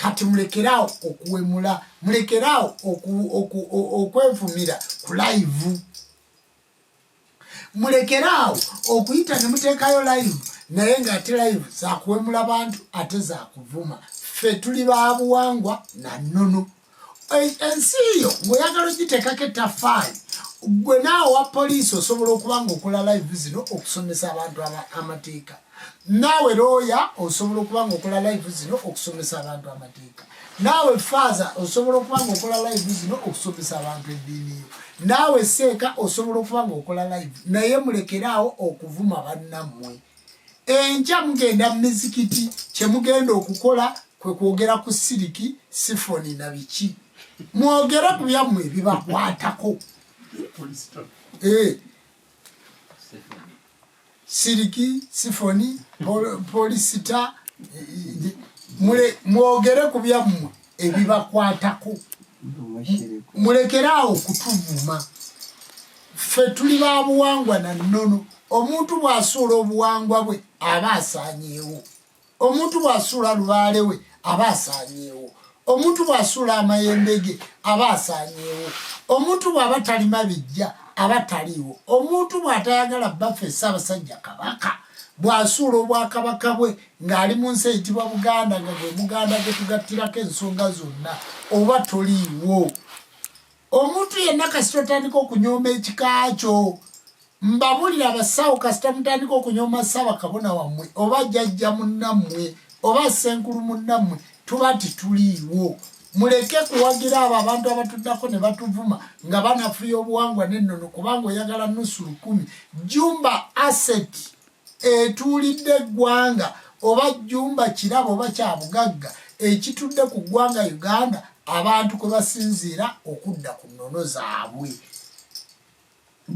kati mulekerao okuwemula mulekerao okwevumira ku live mulekerao okuyita ne muteekayo live naye ng'ate live zaakuwemula abantu ate zaakuvuma ffe tuli baabuwangwa na nnono ensi yo ng'oyagala ogiteekako ettaffaali gwe naawe wa poliisi osobola okuba ng'okola live zino okusomesa abantu amateeka naawe looya osobola okuba ng'okola live zino okusomesa abantu amateeka naawe faaza osobola okuba ng'okola live zino okusomesa abantu eddiini yo naawe seeka osobola okuba ng'okola live naye mulekeraawo okuvuma bannammwe enkya mugenda mu mizikiti kye mugenda okukola kwe kwogera ku siriki sifoni na biki mwogere ku byammwe ebibakwatako siriki sifoni polisita mwogere ku byammwe ebibakwatako mulekeraawo kutuvuma ffe tuli baabuwangwa na nnono omuntu bw'asuula obuwangwa bwe aba asaanyeewo omuntu bw'asuula lubaale we aba asaanyeewo omuntu bw'asuula amayembe ge aba asaanyeewo omuntu bw'aba talima bijja aba taliiwo omuntu bw'atayagala baffe Ssaabasajja Kabaka bw'asuula obwakabaka bwe ng'ali mu nsi eyitibwa Buganda nga gwe Buganda gwe tugattirako ensonga zonna oba toliiwo omuntu yenna kasita otandika okunyooma ekika kyo mbabulira abasawo kasita mutandika okunyooma Ssaabakabona wammwe oba jjajja munnammwe oba ssenkulu munnammwe tuba tituliiwo muleke kuwagira abo abantu abatuddako ne batuvuma nga banafuya obuwangwa n'ennono kubanga oyagala nusu 10 jumba asset etuulidde eggwanga oba jumba kirabo oba kyabugagga ekitudde ku ggwanga Uganda abantu kwe basinziira okudda ku nnono zaabwe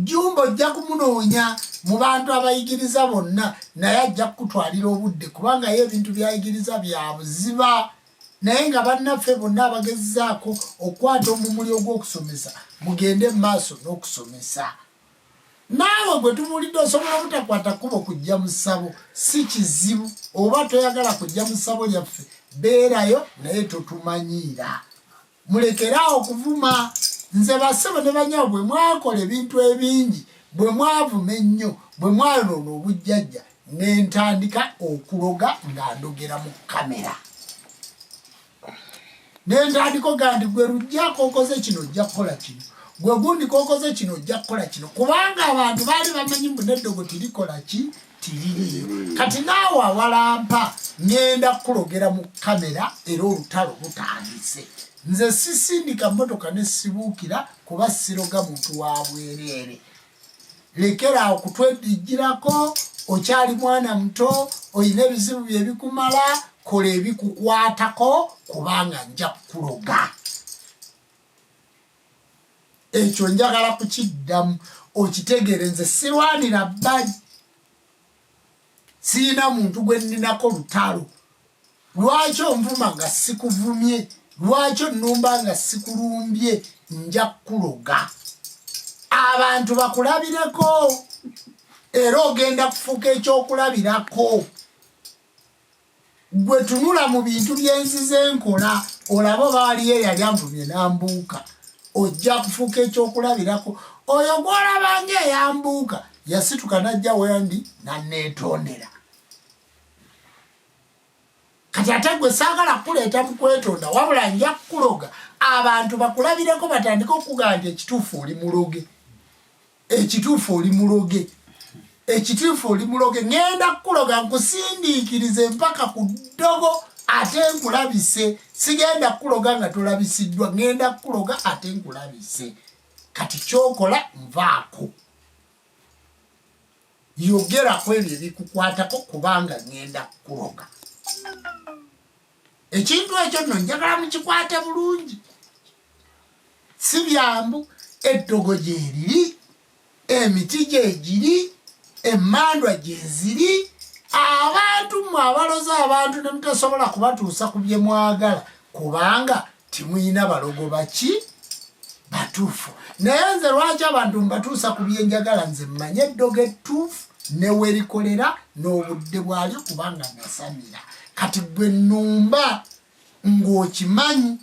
jumba ojja kumunoonya mu bantu abayigiriza bonna naye ajja kukutwalira obudde kubanga ye ebintu byayigiriza bya buziba naye nga bannaffe bonna abagezaako okwata omumuli ogw'okusomesa mugende mu maaso n'okusomesa naawe gwe tumuulidde osobola obutakwata kkubo kujja mu ssabo si kizibu oba toyagala kujja mu ssabo lyaffe beerayo naye totumanyiira mulekeraawo okuvuma nze bassebo ne banyawo bwe mwakola ebintu ebingi bwe mwavuma ennyo bwe mwayonoona obujjajja ne ntandika okuloga nga ndogera mu kamera nentandika oga ndi gwe lujjako okoze kino ojja kukola kino gwe gundi kokoze kino ojja kukola kino kubanga abantu baali bamanyi muneddogo tirikola ki tiririyo kati naawe awalampa ngenda kukulogera mu kamera era olutalo butandise nze sisindika mmotoka ne sibuukira kuba siroga muntu wa bwereere lekeraawo kutwedijjirako okyali mwana muto oyina ebizibu bye bikumala kola ebikukwatako kubanga nja kukuloga ekyo njagala kukiddamu okitegeere nze sirwanira bbali siina muntu gwe nninako lutalo lwaki onvuma nga sikuvumye lwaki onnumba nga sikulumbye nja kukuloga abantu bakulabireko era ogenda kufuuka ekyokulabirako gwe tunula mu bintu byenzize enkola olaba oba waliyo eyali anvumye n'ambuuka ojja kufuuka ekyokulabirako oyo gw'olabanga eyambuuka yasituka najja wendi nanneetondera kati ate gwe saagala kukuleeta mu kwetonda wabula nja kukuloga abantu bakulabireko batandika okugaa nti ekituufu oli muloge ekituufu oli muloge ekituufu oli muloge ngenda kukuloga nkusindiikirize mpaka ku ddogo ate nkulabise sigenda kukuloga nga tolabisiddwa ngenda kukuloga ate nkulabise kati kyokola nvaako yogerako ebyo ebikukwatako kubanga ngenda kukuloga ekintu ekyo nno njagala mukikwate bulungi si byambu eddogo gyeriri emiti gyegiri emmandwa gyeziri abantu mmwe abaloza abantu ne mutasobola kubatuusa ku bye mwagala kubanga timuyina balogo baki batuufu naye nze lwaki abantu mbatuusa ku bye njagala nze mmanye eddogo ettuufu ne werikolera n'obudde bwalyo kubanga nasamira kati gwe nnumba ng'okimanyi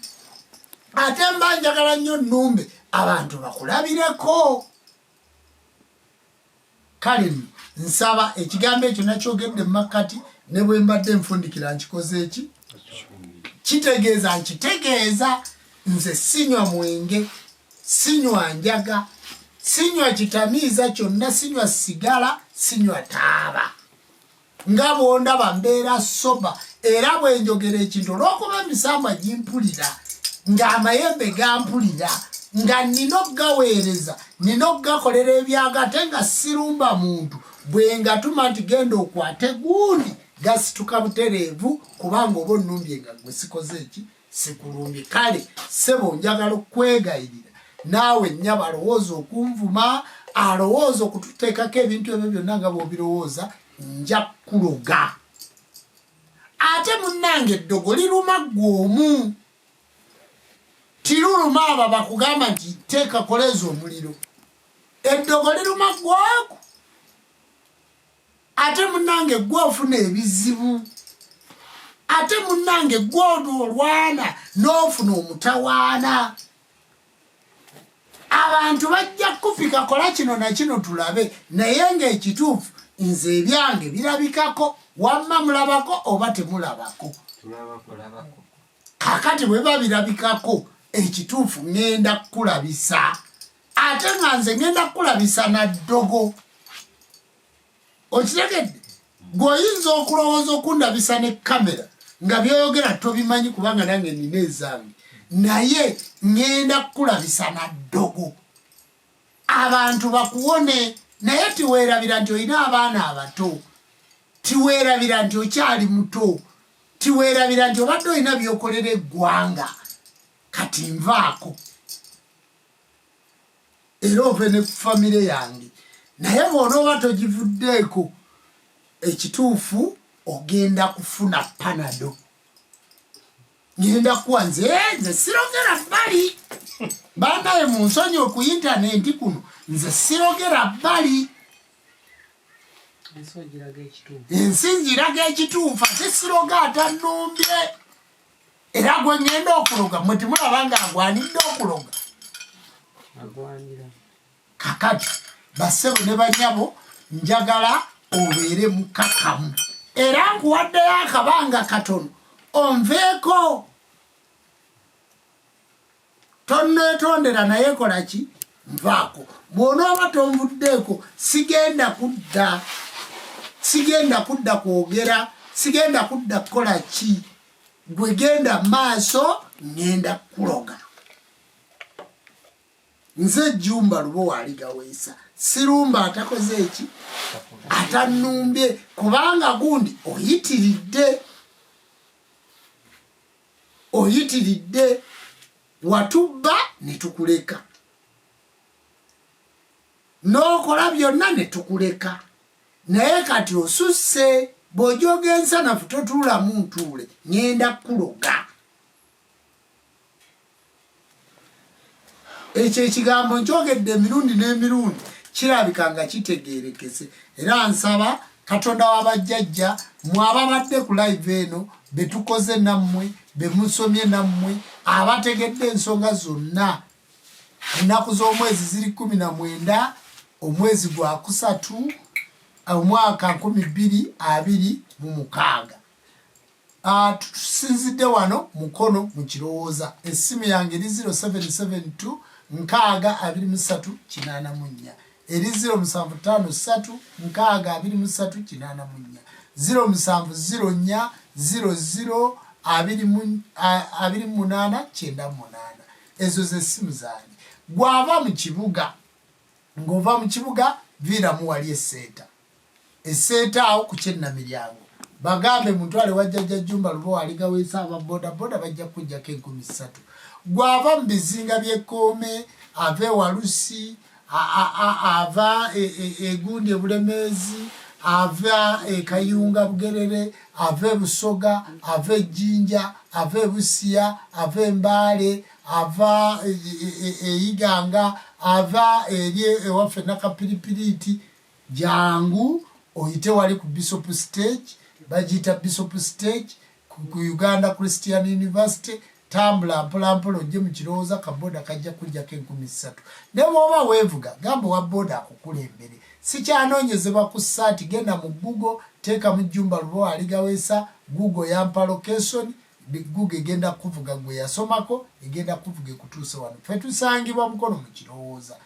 ate mba njagala nnyo nnumbe abantu bakulabireko. Kale nsaba ekigambo ekyo nakyogedde mu makkati ne bwe mbadde nfundikira nkikoze eki nkitegeeza nze sinywa mwenge, sinywa njaga, sinywa kitamiiza kyonna, sinywa sigala, sinywa taaba. Nga bwondaba mbeera soba era bwe njogera ekintu olw'okuba emisambwa gimpulira ng'amayembe gampulira nga nina okugaweereza, nina okugakolera ebyago ate nga sirumba muntu bwe ngatuma nti genda okwate gundi gasituka butereevu kubanga oba onnumbye nga gwe sikoze eki sikulumbye. Kale ssebo njagala okwegayirira naawe nnya balowooza okunvuma, alowooza okututeekako ebintu ebyo byonna nga bw'obirowooza, nja kuloga. Ate munnange eddogo liruma gw'omu, tiruluma abo bakugamba nti teeka koleza omuliro. Eddogo liruma gw'oku. Ate munnange gwe ofuna ebizibu, ate munnange gwe olwana n'ofuna omutawaana. Abantu bajja kupika kola kino na kino tulabe, naye ng'ekituufu nze ebyange birabikako, wamma mulabako oba temulabako. Kakati bwe babirabikako ekituufu ŋŋenda kukulabisa, ate nga nze ŋŋenda kukulabisa na ddogo. Okitegedde? Gw'oyinza okulowooza okundabisa ne kamera nga byoyogera tobimanyi kubanga nange nina ezange, naye ŋŋenda kukulabisa na ddogo. Abantu bakuwone, naye tiweerabira nti olina abaana abato, tiweerabira nti okyali muto, tiweerabira nti obadde olina byokolera eggwanga. Kati nvaako era ove ne ku famire yange, naye bw'onooba togivuddeeko ekituufu ogenda kufuna panado. Ngenda kuwa nze sirogera bbali. Bannaye mu nsonyi ku intaneti kuno nze sirogera bbali. Ensi ngiraga ekituufu ate siroga atannumbye. Era gwe ngenda okuloga mwe timulaba nga agwanidde okuloga. Kakati bassebo ne bannyabo njagala obeere mukakamu era nkuwaddeyo akabanga katono onveeko. Tonneetondera naye kola ki? Nvaako. Bw'onooba tonvuddeeko sigenda kudda kwogera, sigenda kudda kukola ki? Gwe genda maaso, ngenda kuloga. Nze Jumba Lubo Waligaweesa sirumba atakoze eki atannumbye kubanga gundi oyitiridde watubba ne tukuleka, n'okola byonna ne tukuleka, naye kati osusse. Bw'ojooga ensanafu totuulamu ntuule, ŋŋenda kuloga. Ekyo ekigambo nkyogedde emirundi n'emirundi kirabika nga kitegeerekese, era nsaba Katonda w'abajjajja mmwe ababadde ku live eno be tukoze nammwe, be musomye nammwe, abategedde ensonga zonna. Ennaku z'omwezi ziri 19 omwezi gwa kusatu omwaka 2026. Tusinzidde wano mukono mu kirowooza. Essimu yange eri 0772 623 eri 0753 623 0704 00 28 98. Ezo ze ssimu zange. Gwava mu kibuga, ng'ova mu kibuga viiramu wali esseeta awo ku Kyennamiryango. Bagambe mutwale wajjajja Jumba Lubo Waligaweesa ababodaboda bajja kujjako 30. Gwava mu bizinga by'Ekkoome, ava Walusi, ava egundi Ebulemeezi, ava Kayunga Bugerere, ava Busoga, ava Ejjinja, ava Busiya, ava Mbaale, ava Iganga, ava eri ewaffe Nakapiripiriiti. Jangu oyite wali ku Bishop Stage, bagiyita Bishop Stage ku Uganda Christian University tambula mpolampola ojje mu kirowooza kaboda kajja kujjako 13,000 ne bw'oba weevuga gamba wa boda akukulembere sikyanoonyezebwa ku ssaati genda mu Google teeka mu Jjumba Lubowa aligaweesa Google yampa location Google egenda kuvuga gwe yasomako egenda kuvuga ekutuuse wano ffe tusangibwa mukono mu kirowooza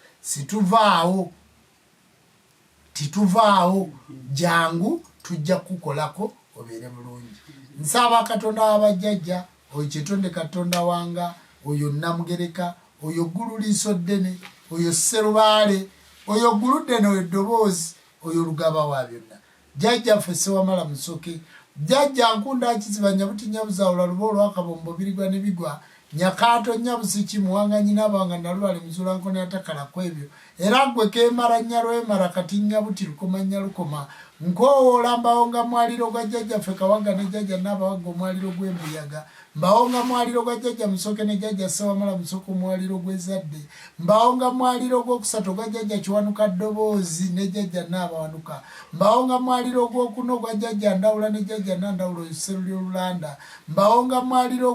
tituvaawo jangu tujja kukolako obeere bulungi nsaba Katonda w'abajjajja oyo Kyetonde Katonda wanga oyo Namugereka oyo ggulu liiso ddene oyo Sserubaale oyo ggulu ddene oyo ddoboozi oyo Lugaba wa byonna jjajjaffe Ssewamala Musoke jjajja Nkunda Kiziba Nyabuti Nyabuzaawula Luba olwakabombo birigwa ne bigwa Nyakaato Nyabusi Kimuwanga nyina banga Nalubale Muzulankono yatakala kwebyo era gwe Keemara Nyalwemara kati Nyabuti Lukoma Nyalukoma nkowoola mbawonga mwaliro gwa jjajjaffe Kawaga ne jjajja Nnabawaga omwaliro gw'embuyaga mbawonga mwaliro gwa jjajja Musoke ne jjajja Ssewamala Musoke omwaliro gw'ezadde mbawonga mwaliro gw'okusatu gwa jjajja Kiwanuka Ddoboozi ne jjajja Nnaabawanuka mbawonga mwaliro gw'okuna gwa jjajja Ndawula ne jjajja Nandawula Sseruli Olulanda mbawonga mwaliro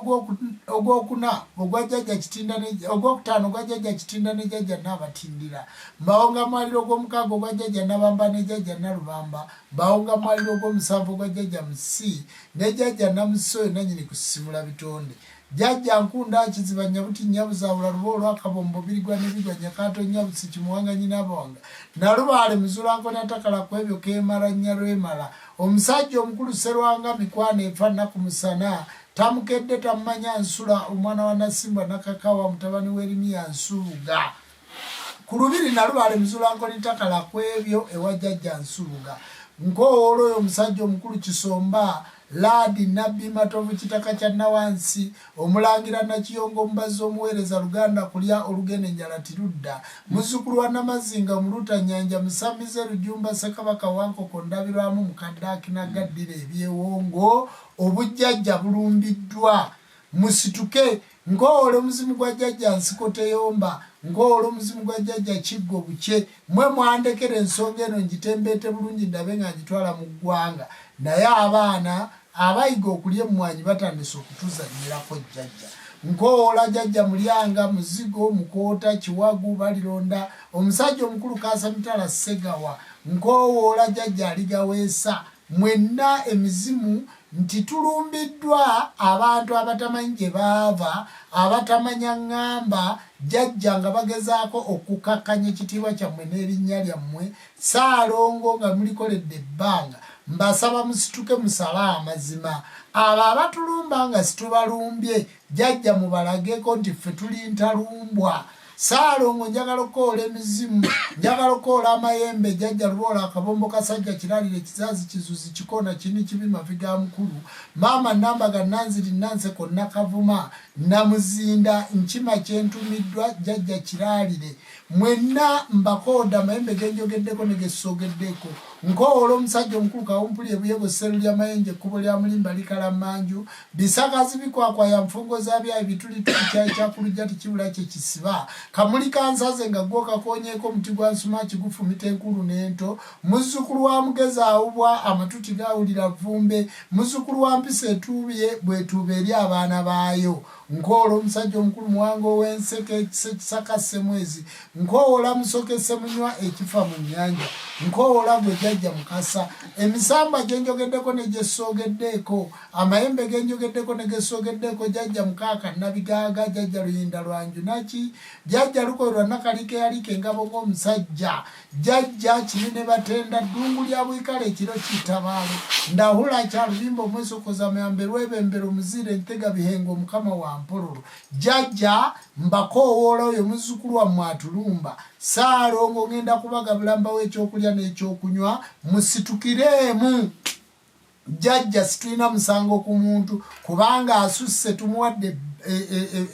ogwokuna ogwa jjajja Kitinda ogwokutaano gwa jjajja Kitinda ne jjajja Nnaabatindira mbawonga mwaliro gw'omukaaga gwa jjajja Nabamba ne jjajja Nalubamba mbawonga mwaliro gw'omusanvu gwa jjajja Musi ne jjajja Namusoyo nannyini kusisimula bitonde jjajja Nkunda Kiziba Nyabuti Nyabuzaawula Luba olwakabombo birigwa ne bigwa Nyakaato Nyabusi Kimuwanga nyina bawanga Nalubaale Muzulankono yatakala kwebyo Keemara Nyalwemala omusajja omukulu Sserwanga mikwano efa ku musana tamukedde tamumanya Nsula omwana wa Nasimbwa Nakakawa mutabani w'Erimiya Nsuluga ku lubiri Nalubaale Muzulankono yatakala kwebyo ewa jjajja Nsuluga nkowoola oyo omusajja omukulu Kisomba Ladi Nabbi Matovu Kitaka kya Nawansi omulangira Nakiyongo omubazi omuweereza Luganda kulya olugene njala tirudda muzzukulu wa Namazinga Muluta Nyanja Musamize Rujumba Ssekabaka Wankoko ndabirwamu mukadde akinagaddira ebyewongo obujjajja bulumbiddwa musituke ngowoola omuzimu gwa jjajja Nsiko Teyomba ngowoola omuzimu gwa jjajja Kiggo Buke mwe mwandekera ensonga eno ngitembeete bulungi ndabe nga ngitwala mu ggwanga naye abaana abayiga okulya emmwanyi batandise okutuzanyirako jjajja nkowoola jjajja Mulyanga Muzigo Mukoota Kiwagu Balironda omusajja omukulu Kaasamitala Ssegawa nkowoola jjajja Aligaweesa mwenna emizimu nti tulumbiddwa abantu abatamanyi gye baava abatamanya ŋŋamba jjajja nga bagezaako okukakkanya ekitiibwa kyammwe n'erinnya lyammwe Ssaalongo nga mulikoledde ebbanga mbasaba musituke musale amazima abo abatulumba nga situbalumbye jjajja mubalageko nti ffe tuli ntalumbwa Ssaalongo njagala okoola emizimu njagala okoola amayembe jjajja Luboola akabombo kasajja kiralire kizaazi kizuzi kikona kini kibi maviga mukulu maama Nambaga Nanziri Nanseko Nakavuma Namuzinda Nkima kyentumiddwa jjajja kiralire mwenna mbakooda amayembe genjogeddeko ne gesoogeddeko nkowoola omusajja omukulu Kawumpuli ebuyego Sseruli Amayenje ekkubo lya Mulimba likala manju bisagazi bikwakwa ya nfungo za byayi bitulituli kyayi kyakulujja tikibula kye kisiba kamuli kansaze nga gwokakonyeeko omuti gwa nsuma kigufumita enkulu n'ento muzzukulu wa Mugezi awubwa amatuti gaawulira vumbe muzzukulu wa Mpisa etuubye bwetuuba eri abaana baayo nkowoola omusajja omukulu Muwanga ow'Enseke Kisaka Ssemwezi nkowoola Musoke Ssemunywa ekifa mu nnyanja nkowoola gwe jjajja Mukasa emisamba gyenjogeddeko ne gyessoogeddeeko amayembe genjogeddeko ne gessoogeddeeko jjajja Mukaaka Nabigaaga jjajja Luyinda Lwanju Naki jjajja Lukolerwa Nakalike yalika engabo ng'omusajja jjajja Kinene Batenda ddungu lya Bwikale ekiro kitabaalo ndahula kyalubimba omwesokoza myambe lwebembero muzire ntega bihengo Mukama wa Mpololo jjajja mbakoowoola oyo muzzukulu wammwe atulumba Ssaalongo ngenda kubagabula mbawo ekyokulya n'ekyokunywa musitukireemu jjajja situlina musango ku muntu kubanga asusse tumuwadde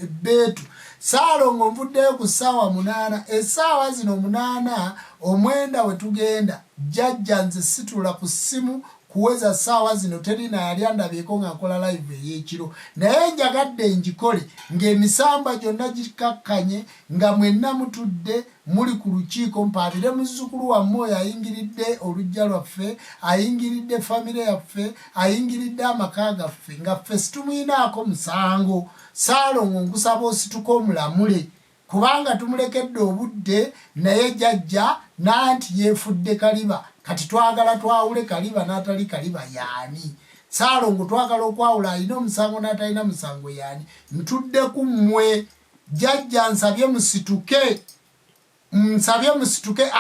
ebbeetu Ssaalongo nvuddeyo ku ssaawa 8 essaawa zino 8 omwenda we tugenda jjajja nze situla ku ssimu kuweza sawa zino terina yali andabeko nga nkola live ey'ekiro naye njagadde njikole ng'emisamba gyonna gikakkanye nga mwenna mutudde muli ku lukiiko mpaabire muzzukulu wammwe oyo ayingiridde olujja lwaffe ayingiridde famire yaffe ayingiridde amaka gaffe nga ffe situmuyinaako musango Saalongo nkusaba osituka omulamule kubanga tumulekedde obudde naye jjajja nanti yeefudde kaliba kati twagala twawule kaliba n'atali kaliba yaani Saalongo twagala okwawula alina omusango n'atalina musango yaani ntudde ku mmwe jjajja nsabye musituke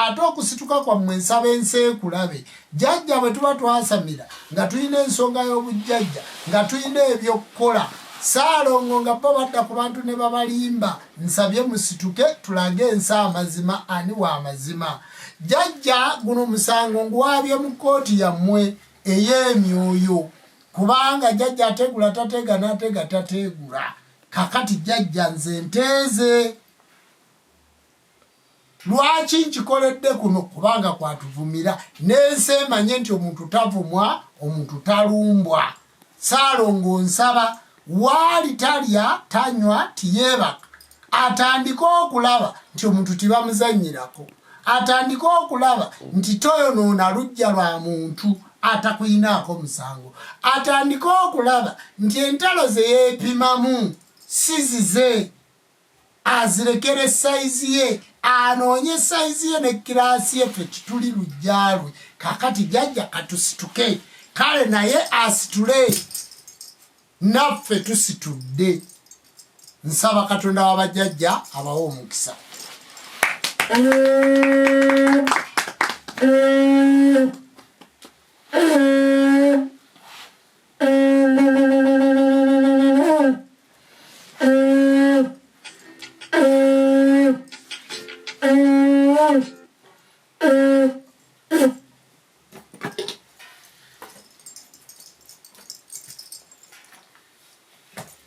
ate okusituka kwammwe nsaba enseekulabe jjajja bwe tuba twasamira nga tulina ensonga y'obujjajja nga tulina ebyokukola Saalongo nga bo badda ku bantu ne babalimba nsabye musituke tulage ensa amazima ani wa amazima jjajja guno musango nguwaabye mu kkooti yammwe ey'emyoyo kubanga jjajja ategula tatega n'atega tategula kakati jjajja nze nteeze lwaki nkikoledde kuno kubanga kwatuvumira n'ensi emanye nti omuntu tavumwa omuntu talumbwa Saalongo nsaba waali talya tanywa tiyeebaka atandika okulaba nti omuntu tibamuzannyirako atandika okulaba nti toyonoona lujja lwa muntu atakuyinaako musango atandika okulaba nti entalo ze yeepimamu si zize azirekera esayizi ye anoonye esayizi ye ne kiraasi ye ffe kituli lujjalwe kakati jjajja katusituke kale naye asitule naffe tusitudde nsaba Katonda w'abajjajja abawa omukisa